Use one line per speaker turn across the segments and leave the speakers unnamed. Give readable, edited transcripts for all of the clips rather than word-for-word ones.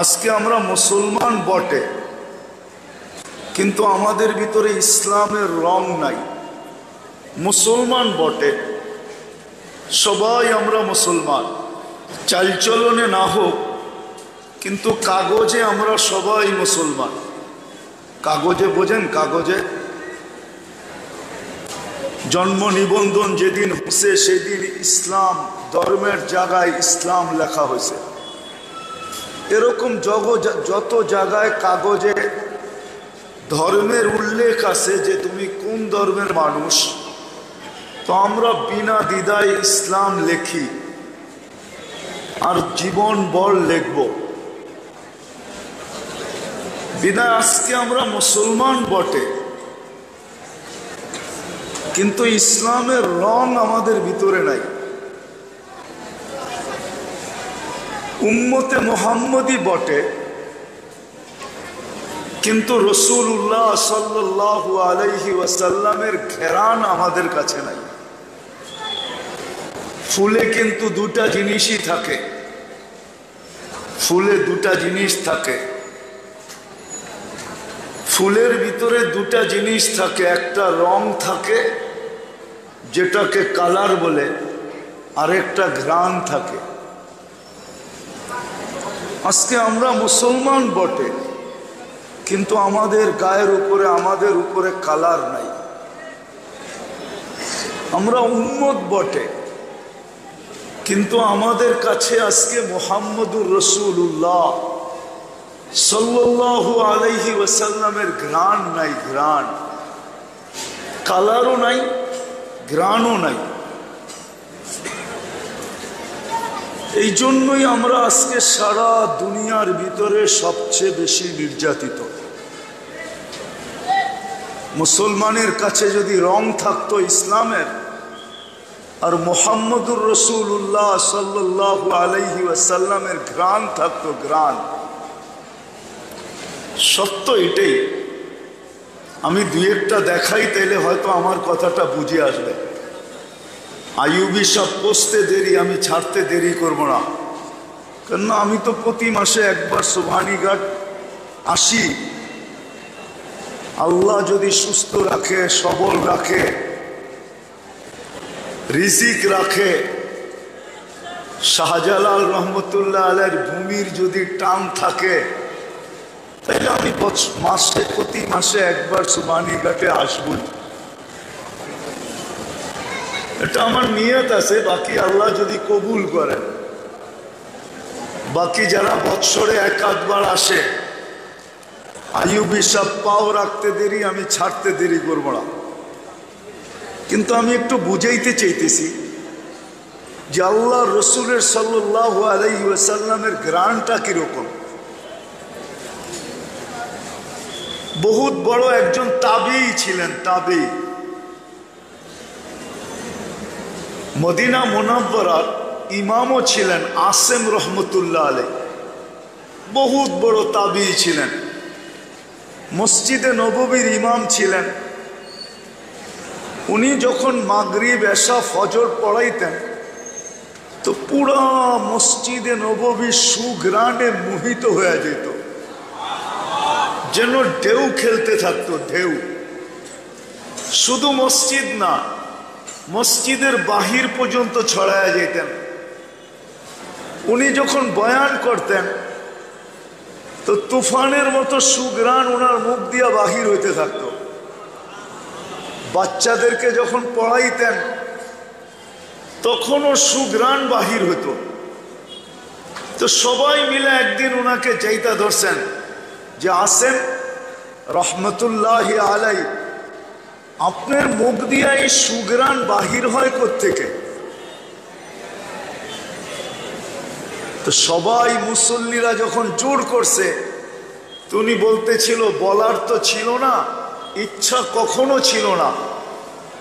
আজকে আমরা মুসলমান বটে, কিন্তু আমাদের ভিতরে ইসলামের রং নাই। মুসলমান বটে, সবাই আমরা মুসলমান, চালচলনে না হোক কিন্তু কাগজে আমরা সবাই মুসলমান। কাগজে বোঝেন, কাগজে জন্ম নিবন্ধন যেদিন হচ্ছে সেদিন ইসলাম ধর্মের জায়গায় ইসলাম লেখা হয়েছে। এরকম যত জায়গায় কাগজে ধর্মের উল্লেখ আছে যে তুমি কোন ধর্মের মানুষ, তো আমরা বিনা দ্বিধায় ইসলাম লেখি আর জীবন বল লিখব। বিদায় আজকে আমরা মুসলমান বটে, কিন্তু ইসলামের রং আমাদের ভিতরে নাই। উম্মতে মুহাম্মদী বটে, কিন্তু রাসূলুল্লাহ সাল্লাল্লাহু আলাইহি ওয়াসাল্লামের ঘেরান আমাদের কাছে নাই। ফুলে কিন্তু দুটা জিনিসই থাকে, ফুলে দুটা জিনিস থাকে। ফুলের ভিতরে দুটা জিনিস থাকে, একটা রং থাকে যেটাকে কালার বলে, আর একটা ঘ্রাণ থাকে। আজকে আমরা মুসলমান বটে, কিন্তু আমাদের গায়ের উপরে আমাদের উপরে কালার নাই। আমরা উম্মত বটে, কিন্তু আমাদের কাছে আজকে মুহাম্মদুর রাসূলুল্লাহ সাল্লাল্লাহু আলাইহি ওয়াসাল্লামের ঘ্রাণ নাই, ঘ্রাণ, কালারও নাই, ঘ্রাণও নাই। এই জন্যই আমরা আজকে সারা দুনিয়ার ভিতরে সবচেয়ে বেশি নির্যাতিত। মুসলমানের কাছে যদি রং থাকতো ইসলামের, আর মুহাম্মদুর রাসূলুল্লাহ সাল্লাল্লাহু আলাইহি ওয়াসাল্লামের ঘ্রাণ থাকতো, ঘ্রাণ। সত্য এটাই। আমি দুই একটা দেখাই, তাইলে হয়তো আমার কথাটা বুঝে আসবে। আইয়ুবী সব পৌঁছতে দেরি, আমি ছাড়তে দেরি করব না, কেন আমি তো প্রতি মাসে একবার সুবহানীঘাট আসি। আল্লাহ যদি সুস্থ রাখে, সবল রাখে, রিজিক রাখে, শাহজালাল রহমতুল্লাহ আলাইহির ভূমির যদি টান থাকে, তাহলে আমি প্রতি মাসে একবার সুবহানীঘাটে আসবো। এটা আমার নিয়ত আছে। বাকি আল্লাহ যদি কবুল করেন, বাকি যারা বৎসরে এক আধবার আসে, আইয়ুবী সব পাও রাখতে দেরি, আমি ছাড়তে দেরি করবো না। কিন্তু আমি একটু বুঝাইতে চাইতেছি যে আল্লাহ রসুলের সাল্লাল্লাহু আলাইহি ওয়াসাল্লামের ঘ্রাণটা কিরকম। বহুত বড় একজন তাবেঈ ছিলেন, তাবেঈ। মদিনা মুনাওয়ারার ইমামও ছিলেন আসেম রহমতুল্লাহ আলাইহি, বহুত বড় তাবেঈ ছিলেন। মসজিদে নববীর ইমাম ছিলেন। উনি যখন মাগরিব এশা ফজর পড়াইতেন, তো পুরা মসজিদে নববীর সুঘ্রাণে মোহিত হয়ে যেত, যেন ঢেউ খেলতে থাকতো, ঢেউ। শুধু মসজিদ না, মসজিদের বাহির পর্যন্ত ছড়ায়া যেতেন। উনি যখন বয়ান করতেন, তো তুফানের মতো সুঘ্রাণ ওনার মুখ দিয়া বাহির হইতে থাকতো। বাচ্চাদেরকে যখন পড়াইতেন, তখনও সুঘ্রাণ বাহির হতো। তো সবাই মিলে একদিন ওনাকে চাইতা ধরছেন যে আসেন রহমতুল্লাহ আলাইহি, আপনার মুখ দিয়া এই সুঘ্রাণ বাহির হয় কোত্থেকে? তো সবাই মুসল্লিরা যখন জোর করছে, তো উনি বলতেছিল, বলার তো ছিল না, ইচ্ছা কখনো ছিল না,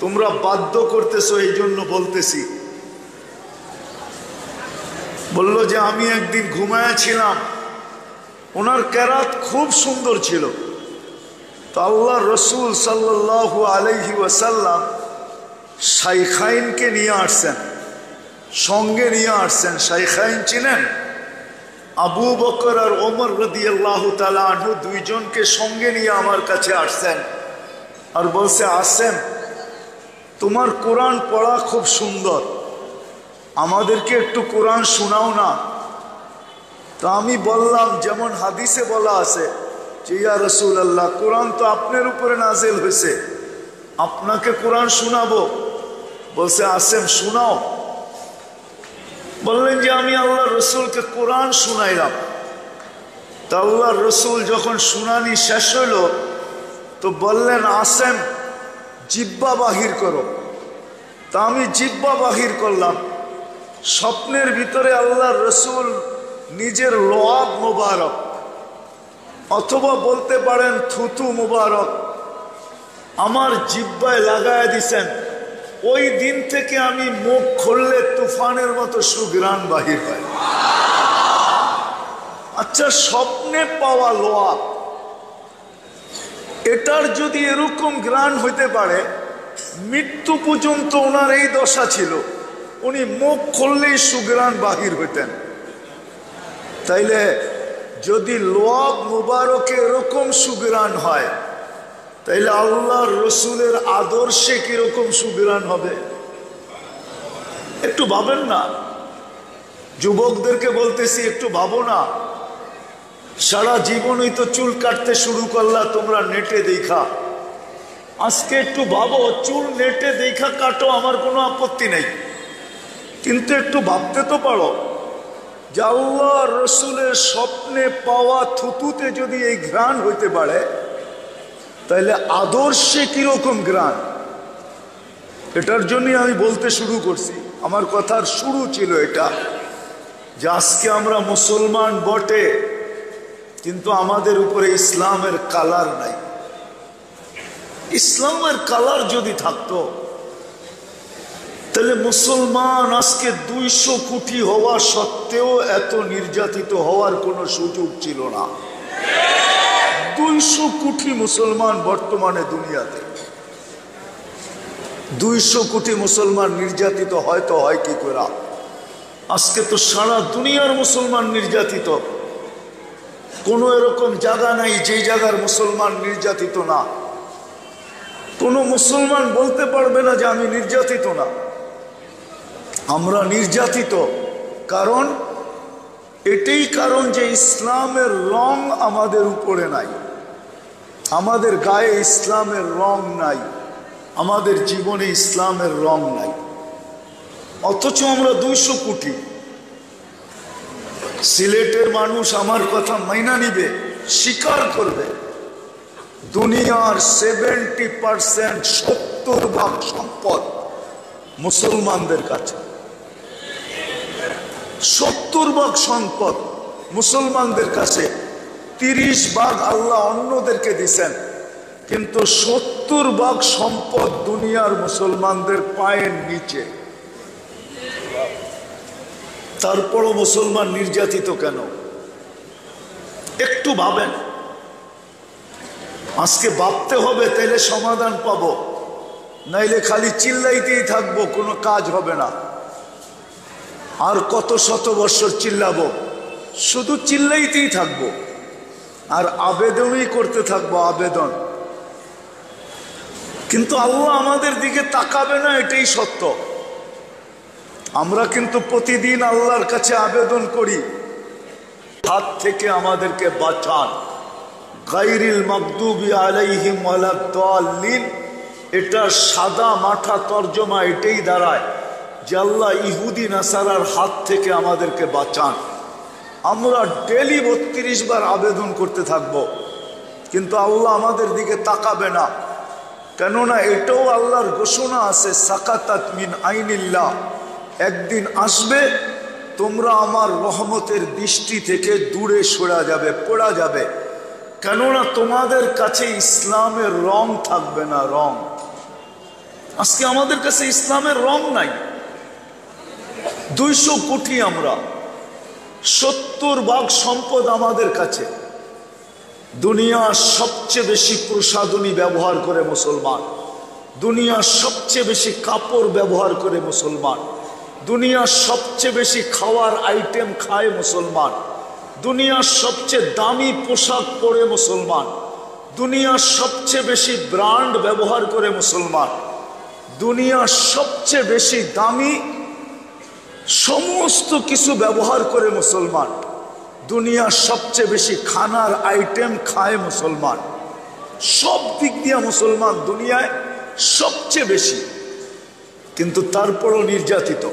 তোমরা বাধ্য করতেছো এই জন্য বলতেছি। বলল যে আমি একদিন ঘুমায়াছিলাম, ওনার কেরাত খুব সুন্দর ছিল। তো আল্লাহ রসুল সাল্লাল্লাহু আলাইহি ওয়াসাল্লাম শাইখাইনকে নিয়ে আসছেন, সঙ্গে নিয়ে আসছেন। শাইখাইন চিনেন? আবু বকর আর ওমর রাদিয়াল্লাহু তাআলা আনহু দুইজনকে সঙ্গে নিয়ে আমার কাছে আসছেন আর বলছে, আসেন, তোমার কোরআন পড়া খুব সুন্দর, আমাদেরকে একটু কোরআন শোনাও না। তা আমি বললাম, যেমন হাদিসে বলা আছে যে ইয়া রাসূলুল্লাহ, কোরআন তো আপনার উপরে নাজিল হয়েছে, আপনাকে কোরআন শোনাবো। বলছে, আসেন শোনাও। বললেন যে আমি আল্লাহ রসুলকে কোরআন শুনাইলাম। তা আল্লাহ রসুল যখন শুনানি শেষ হইল তো বললেন, আসেন জিহ্বা বাহির করো। তা আমি জিহ্বা বাহির করলাম। স্বপ্নের ভিতরে আল্লাহ রসুল নিজের লোয়াব মুবারক অথবা বলতে পারেন থুতু মুবারক আমার জিহ্বায় লাগায় দিছেন। ওই দিন থেকে আমি মুখ খুললে তুফানের মতো সুঘ্রাণ বাহির হয়। আচ্ছা, স্বপ্নে পাওয়া লোয়াব, এটার যদি এরকম ঘ্রাণ হইতে পারে, মৃত্যু পর্যন্ত ওনার এই দশা ছিল, উনি মুখ খুললেই সুঘ্রাণ বাহির হইতেন। তাইলে যদি লোয়াব মুবারকে এরকম সুঘ্রাণ হয়, তাইলে আল্লাহর রসুলের আদর্শে কিরকম সুঘ্রাণ হবে একটু ভাবেন না। যুবকদেরকে বলতেছি, একটু ভাবো না। সারা জীবনই তো চুল কাটতে শুরু করলা তোমরা নেটে দেখা, আজকে একটু ভাবো, চুল নেটে দেখা কাটো, আমার কোনো আপত্তি নেই, কিন্তু একটু ভাবতে তো পারো যে আল্লাহ রসুলের স্বপ্নে পাওয়া থুতুতে যদি এই ঘ্রাণ হইতে পারে, তাইলে আদর্শে কিরকম ঘ্রাণ। এটার জন্যই আমি বলতে শুরু করছি, আমার কথার শুরু ছিল এটা, যে আজকে আমরা মুসলমান বটে, কিন্তু আমাদের উপরে ইসলামের কালার নাই। ইসলামের কালার যদি থাকতো, তাহলে মুসলমান আজকে 200 কোটি হওয়া সত্ত্বেও এত নির্যাতিত হওয়ার কোনো সুযোগ ছিল না। 200 কোটি মুসলমান বর্তমানে দুনিয়াতে, 200 কোটি মুসলমান নির্যাতিত হয়তো হয় কি করে? আজকে তো সারা দুনিয়ার মুসলমান নির্যাতিত, কোনো এরকম জায়গা নাই যে জায়গার মুসলমান নির্যাতিত না। কোনো মুসলমান বলতে পারবে না যে আমি নির্যাতিত না। আমরা নির্যাতিত, কারণ এটাই কারণ যে ইসলামের রং আমাদের উপরে নাই, আমাদের গায়ে ইসলামের রং নাই, আমাদের জীবনে ইসলামের রং নাই, অথচ আমরা 200 কোটি। সিলেটের মানুষ আমার কথা মাইনা নিবে, স্বীকার করবে, দুনিয়ার 70% 70% সম্পদ মুসলমানদের কাছে। 70% সম্পদ মুসলমানদের কাছে, 30% আল্লাহ অন্যদেরকে দিছেন, কিন্তু 70% সম্পদ দুনিয়ার মুসলমানদের পায়ের নিচে। তারপরও মুসলমান নির্যাতিত কেন? একটু ভাবেন। আজকে ভাবতে হবে, তাইলে সমাধান পাবো, নাইলে খালি চিল্লাইতেই থাকবো, কোনো কাজ হবে না। আর কত শত বছর চিল্লাবো? শুধু চিল্লাইতেই থাকবো আর আবেদনই করতে থাকবো, আবেদন। কিন্তু আল্লাহ আমাদের দিকে তাকাবে না, এটাই সত্য। আমরা কিন্তু প্রতিদিন আল্লাহর কাছে আবেদন করি, হাত থেকে আমাদেরকে বাঁচান। গায়রিল মাগদুবি আলাইহিম ওয়ালাদ-দাল্লিন, এটা সাদা মাঠা তর্জমা এটাই দাঁড়ায় যে আল্লাহ ইহুদি নাসারার হাত থেকে আমাদেরকে বাঁচান। আমরা ডেলি 32 বার আবেদন করতে থাকব, কিন্তু আল্লাহ আমাদের দিকে তাকাবে না। কেননা এটাও আল্লাহর ঘোষণা আছে, সাকাতাত মিন আইনিল্লাহ, একদিন আসবে তোমরা আমার রহমতের দৃষ্টি থেকে দূরে সরে যাবে, পড়া যাবে। কেননা তোমাদের কাছে ইসলামের রং থাকবে না, রং। আজকে আমাদের কাছে ইসলামের রং নাই। 200 কোটি আমরা, 70% সম্পদ আমাদের কাছে। দুনিয়ার সবচেয়ে বেশি প্রসাধনী ব্যবহার করে মুসলমান, দুনিয়ার সবচেয়ে বেশি কাপড় ব্যবহার করে মুসলমান, দুনিয়ার সবচেয়ে বেশি খাওয়ার আইটেম খায় মুসলমান, দুনিয়ার সবচেয়ে দামি পোশাক পরে মুসলমান, দুনিয়ার সবচেয়ে বেশি ব্র্যান্ড ব্যবহার করে মুসলমান, দুনিয়ার সবচেয়ে বেশি দামি সমস্ত কিছু ব্যবহার করে মুসলমান, দুনিয়ার সবচেয়ে বেশি খানার আইটেম খায় মুসলমান, সব দিক দিয়ে মুসলমান দুনিয়ায় সবচেয়ে বেশি, কিন্তু তারপরও নির্যাতিত।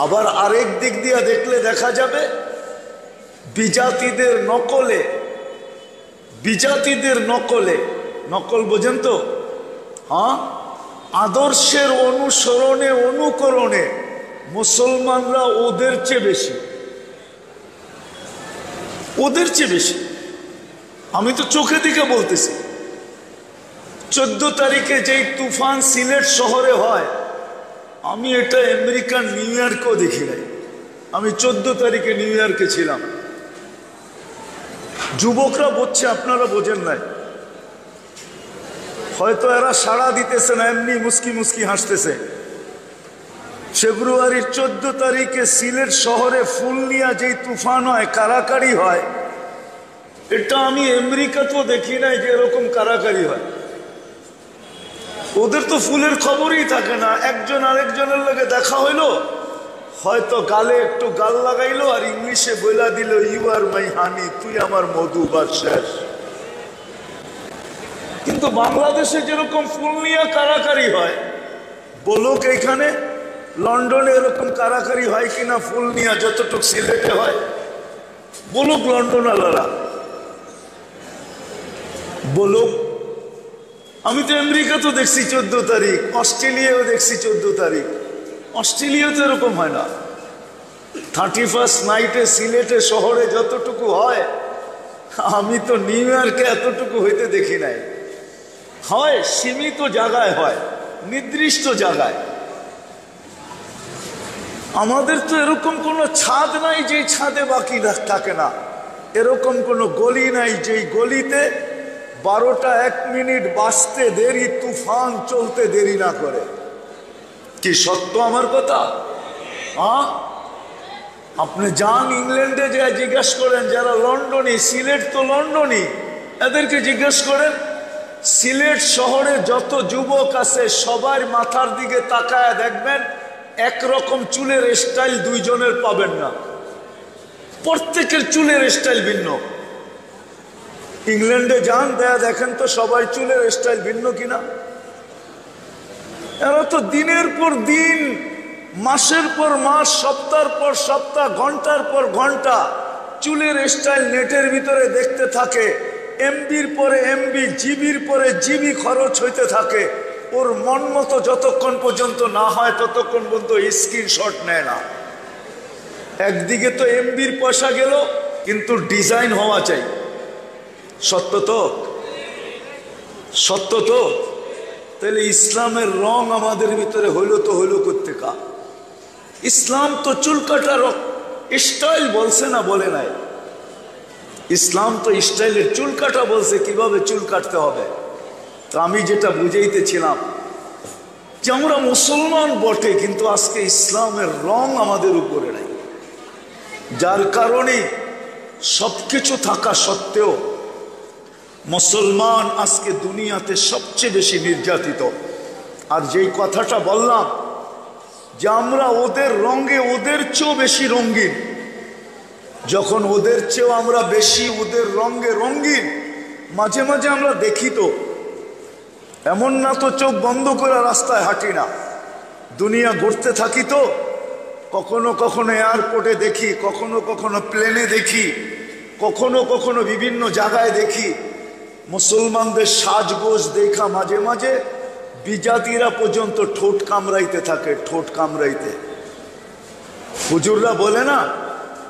আবার আরেক দিক দিয়ে দেখলে দেখা যাবে বিজাতিদের নকলে, বিজাতিদের নকলে, নকল বোঝেন তো, হ্যাঁ, আদর্শের অনুসরণে অনুকরণে মুসলমানরা ওদের চেয়ে বেশি, ওদের চেয়ে বেশি। আমি তো চোখে দিকে বলতেছি, 14 তারিখে যেই তুফান সিলেট শহরে হয়, আমি এটা আমেরিকার নিউ ইয়র্কেও দেখি নাই। আমি 14 তারিখে নিউ ইয়র্কে ছিলাম। যুবকরা বলছে, আপনারা বোঝেন নাই, হয়তো এরা সাড়া দিতেছে না, এমনি মুস্কি মুস্কি হাসতেছে। ফেব্রুয়ারির 14 তারিখে সিলেট শহরে ফুল নিয়ে যেই তুফান হয়, কারাকারি হয়, এটা আমি আমেরিকাতেও দেখি নাই যে এরকম কারাকারি হয়। ওদের তো ফুলের খবরই থাকে না, একজন আরেকজনের লগে দেখা হইলো, হয়তো গালে একটু গাল লাগাইলো আর ইংলিশে বইলা দিল, ইউ আর মাই হানি, তুই আমার মধু, বাস শেষ। কিন্তু বাংলাদেশে যেরকম ফুল নিয়ে কারাকারি হয়, বলুক এইখানে লন্ডনে এরকম কারাকারি হয় কিনা ফুল নিয়ে যতটুকু সিলেটে হয়, বলুক লন্ডনালারা, বলুক। আমি তো আমেরিকা তো দেখছি 14 তারিখ, অস্ট্রেলিয়াও দেখছি 14 তারিখ, অস্ট্রেলিয়াতে এরকম হয় না। 31st নাইটে সিলেটে শহরে যতটুকু হয়, আমি তো নিউ ইয়র্কে এতটুকু হইতে দেখি নাই। হয় সীমিত জায়গায় হয়, নির্দিষ্ট জায়গায়। আমাদের তো এরকম কোনো ছাদ নাই যেই ছাদে বাকি থাকে না, এরকম কোনো গলি নাই যেই গলিতে 12টা 1 মিনিট বাঁচতে দেরি, তুফান চলতে দেরি না করে। কি সত্য আমার কথা? হ্যাঁ, আপনি যান ইংল্যান্ডে যা জিজ্ঞেস করেন, যারা লন্ডনী, সিলেট তো লন্ডনী, এদেরকে জিজ্ঞেস করেন, সিলেট শহরে যত যুবক আছে সবার মাথার দিকে তাকায় দেখবেন একরকম চুলের স্টাইল দুইজনের পাবেন না, প্রত্যেকের চুলের স্টাইল ভিন্ন। ইংল্যান্ডে যান, দেখেন তো সবাই চুলের স্টাইল ভিন্ন কিনা। এরা তো দিনের পর দিন, মাসের পর মাস, সপ্তাহের পর সপ্তাহ, ঘন্টার পর ঘন্টা চুলের স্টাইল নেটের ভিতরে দেখতে থাকে। এমবির পরে এমবি, জিবির পরে জিবি খরচ হইতে থাকে। ওর মন মতো যতক্ষণ পর্যন্ত না হয় ততক্ষণ পর্যন্ত স্ক্রিনশট নেয় না। একদিকে তো এমবির পয়সা গেল, কিন্তু ডিজাইন হওয়া চাই। সত্য তো? সত্য তো? তাহলে ইসলামের রং আমাদের ভিতরে হইল তো হইল কোত্থেকা? ইসলাম তো চুল কাটার স্টাইল বলছে না, বলে নাই। ইসলাম তো স্টাইলের চুল কাটা বলছে, কিভাবে চুল কাটতে হবে। তো আমি যেটা বুঝাইতেছিলাম যে আমরা মুসলমান বটে, কিন্তু আজকে ইসলামের রং আমাদের উপরে নাই, যার কারণে সবকিছু থাকা সত্ত্বেও মুসলমান আজকে দুনিয়াতে সবচেয়ে বেশি নির্যাতিত। আর যেই কথাটা বললাম যে আমরা ওদের রঙে ওদের চেয়েও বেশি রঙিন, যখন ওদের চেয়েও আমরা বেশি ওদের রঙে রঙিন, মাঝে মাঝে আমরা দেখি তো, এমন না তো চোখ বন্ধ করে রাস্তায় হাঁটি না, দুনিয়া ঘুরতে থাকি তো, কখনো কখনো এয়ারপোর্টে দেখি, কখনো কখনো প্লেনে দেখি, কখনো কখনো বিভিন্ন জায়গায় দেখি মুসলমানদের সাজগোজ দেখা মাঝে মাঝে বিজাতিরা পর্যন্ত ঠোঁট কামড়াইতে থাকে, ঠোঁট কামড়াইতে। হুজুররা বলে না,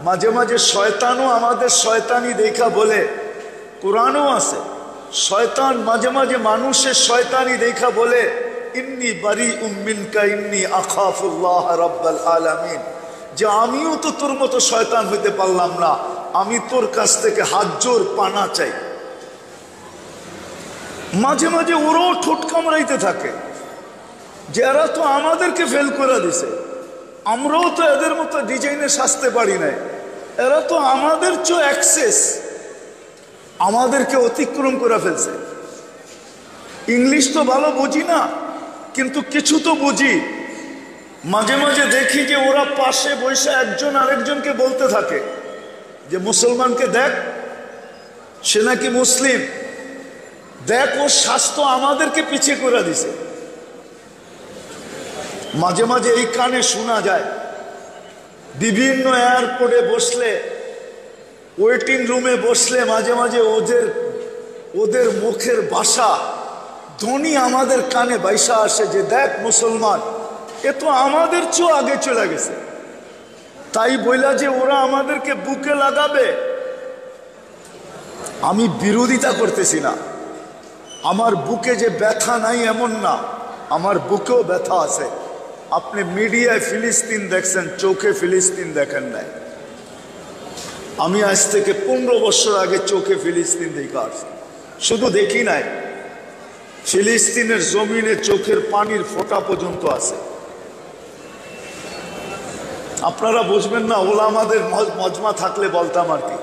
মাঝে মাঝে শয়তানও আমাদের শয়তানি দেখা বলে, কোরআনও আছে, শয়তান মাঝে মাঝে মানুষের শয়তানি দেখা বলে, ইন্নী বারিউম মিনকা ইন্নী আখাফুল্লাহ রাব্বাল আলামিন, যে আমিও তো তোর মতো শয়তান হইতে পারলাম না, আমি তোর কাছ থেকে হাত জোর পানা চাই। মাঝে মাঝে ওরাও ঠোঁট কামড়াইতে থাকে, যারা তো আমাদেরকে ফেল করে দিছে, আমরাও তো এদের মতো ডিজাইনে সাজতে পারি নাই, এরা তো আমাদের চেয়ে অ্যাক্সেস, আমাদেরকে অতিক্রম করে ফেলছে। ইংলিশ তো ভালো বুঝি না, কিন্তু কিছু তো বুঝি। মাঝে মাঝে দেখি যে ওরা পাশে বসে একজন আরেকজনকে বলতে থাকে যে মুসলমানকে দেখ, সে নাকি মুসলিম, দেখ ওর স্বাস্থ্য আমাদেরকে পিছিয়ে করে দিছে। মাঝে মাঝে এই কানে শোনা যায়, বিভিন্ন এয়ারপোর্টে বসলে, ওয়েটিং রুমে বসলে মাঝে মাঝে ওদের মুখের ভাষা ধ্বনি আমাদের কানে বাইসা আসে যে দেখ মুসলমান, এ তো আমাদের চেয়েও আগে চলে গেছে। তাই বইলা যে ওরা আমাদেরকে বুকে লাগাবে, আমি বিরোধিতা করতেছি না। আমার বুকে যে ব্যথা নাই এমন না, আমার বুকেও ব্যথা আছে। আপনি মিডিয়ায় ফিলিস্তিন দেখছেন, চোখে ফিলিস্তিন দেখেন নাই। আমি আজ থেকে 15 বছর আগে চোখে ফিলিস্তিন দেখা আসছি, শুধু দেখি নাই, ফিলিস্তিনের জমিনে চোখের পানির ফোঁটা পর্যন্ত আছে। আপনারা বুঝবেন না, ওলামাদের মজমা থাকলে বলতাম আর কি,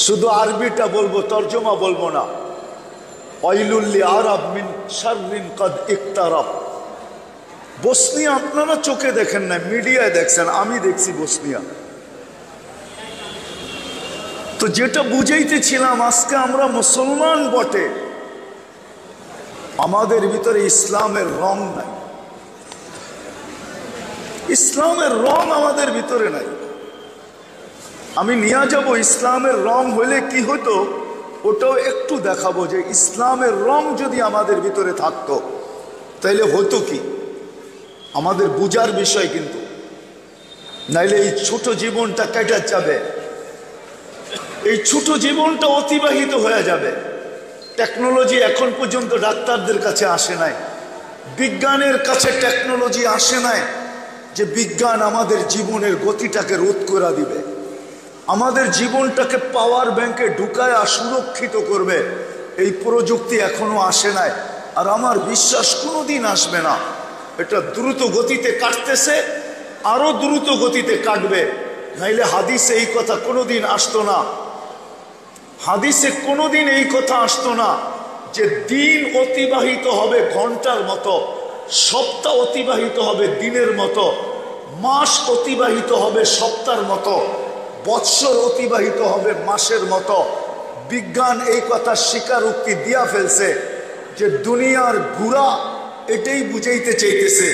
শুধু আরবিটা বলবো, তর্জমা বলবো না। ওয়াইলুল আরাব মিন শাররিন কদ ইকতারাব। বসনিয়া আপনারা চোখে দেখেন না, মিডিয়ায় দেখছেন, আমি দেখছি বসনিয়া। তো যেটা বুঝাইতেছিলাম, আজকে আমরা মুসলমান বটে, আমাদের ভিতরে ইসলামের রং নাই, ইসলামের রং আমাদের ভিতরে নাই। আমি নিয়ে যাব, ইসলামের রং হলে কি হতো ওটাও একটু দেখাবো, যে ইসলামের রং যদি আমাদের ভিতরে থাকতো তাইলে হতো কি, আমাদের বুঝার বিষয়। কিন্তু নাইলে এই ছোট জীবনটা কেটে যাবে, এই ছোট জীবনটা অতিবাহিত হয়ে যাবে। টেকনোলজি এখন পর্যন্ত ডাক্তারদের কাছে আসে নাই, বিজ্ঞানের কাছে টেকনোলজি আসে নাই যে বিজ্ঞান আমাদের জীবনের গতিটাকে রোধ করে দিবে, আমাদের জীবনটাকে পাওয়ার ব্যাংকে ঢুকায় সুরক্ষিত করবে। এই প্রযুক্তি এখনো আসে নাই, আর আমার বিশ্বাস কোনোদিন আসবে না। এটা দ্রুত গতিতে কাটতেছে, আরো দ্রুত গতিতে কাটবে। নাইলে হাদিসে এই কথা কোনোদিন আসতো না, হাদিসে কোনোদিন এই কথা আসতো না যে দিন অতিবাহিত হবে ঘন্টার মতো, সপ্তাহ অতিবাহিত হবে দিনের মতো, মাস অতিবাহিত হবে সপ্তাহের মতো, বৎসর অতিবাহিত হবে মাসের মতো। বিজ্ঞান এই কথা স্বীকারোক্তি দিয়া ফেলছে যে দুনিয়ার ঘুরা এটাই বুঝাইতে চাইতেছে।